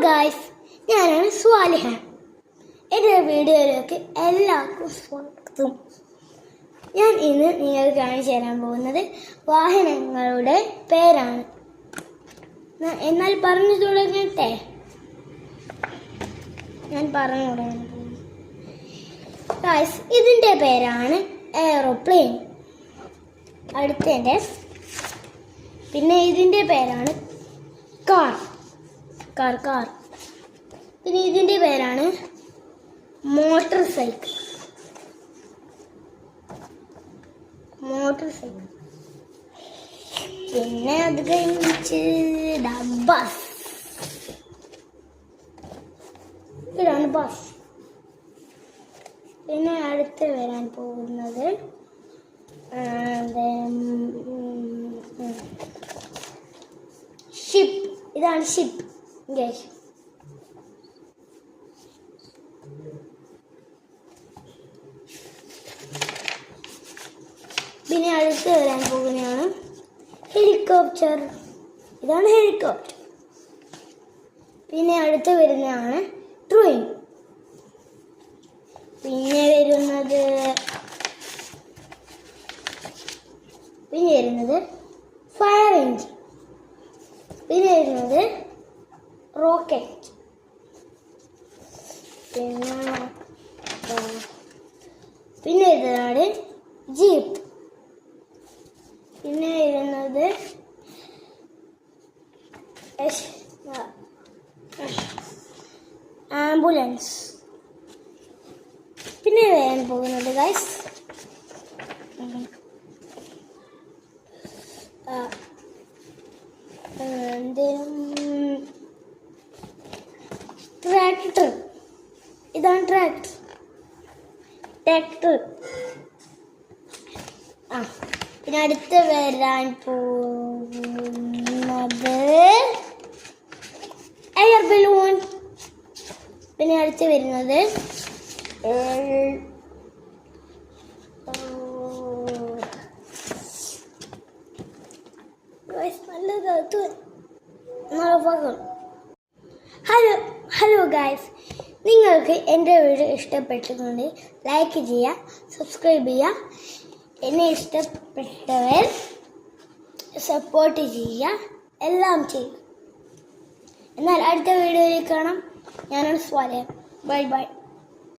Guys, ഞാനാണ് സ്വാലിഹ. എൻ്റെ വീഡിയോയിലേക്ക് എല്ലാവർക്കും സ്വാഗതം. ഞാൻ ഇന്ന് നിങ്ങൾക്ക് കാണിച്ചു തരാൻ പോകുന്നത് വാഹനങ്ങളുടെ പേരാണ്. എന്നാൽ പറഞ്ഞു തുടങ്ങട്ടെ. ഞാൻ പറഞ്ഞു തുടങ്ങാൻ പോകുന്നു. ഗായ്സ്, ഇതിൻ്റെ പേരാണ് എയറോപ്ലെയിൻ. അടുത്തതിൻ്റെ പിന്നെ ഇതിൻ്റെ പേരാണ് കാർ. പിന്നെ ഇതിൻ്റെ പേരാണ് മോട്ടോർ സൈക്കിൾ. പിന്നെ അത് കഴിഞ്ഞിട്ട് ബസ്. ഇതാണ് ബസ്. പിന്നെ അടുത്ത് വരാൻ പോകുന്നത് ഷിപ്പ്. ഇതാണ് ഷിപ്പ്. പിന്നെ അടുത്ത് വരാൻ പോകുന്നതാണ് ഹെലികോപ്റ്റർ. ഇതാണ് ഹെലികോപ്റ്റർ. പിന്നെ അടുത്ത് വരുന്നതാണ് ട്രെയിൻ. പിന്നെ വരുന്നത് ഫയർ എഞ്ചിൻ. പിന്നെ വരുന്നത് റോക്കറ്റ്. പിന്നെ ഇതാണ് ജീപ്പ്. പിന്നെ വരുന്നത് ആംബുലൻസ്. പിന്നെ വരാൻ പോകുന്നത് ഗൈസ് ട്രാക്ടർ. ഇതാണ് ട്രാക്ടർ. പിന്നെ അടുത്ത് വരാൻ പോകുന്നത് എയർ ബലൂൺ. പിന്നെ അടുത്ത് വരുന്നത് ഹലോ ഗായ്സ്, നിങ്ങൾക്ക് എൻ്റെ വീഡിയോ ഇഷ്ടപ്പെട്ടിട്ടുണ്ടെങ്കിൽ ലൈക്ക് ചെയ്യുക, സബ്സ്ക്രൈബ് ചെയ്യുക. എന്നെ ഇഷ്ടപ്പെട്ടവർ സപ്പോർട്ട് ചെയ്യുക, എല്ലാം ചെയ്യുക. എന്നാൽ അടുത്ത വീഡിയോയിൽ കാണാം. ഞാനാണ് സ്വാലിഹ. ബൈ.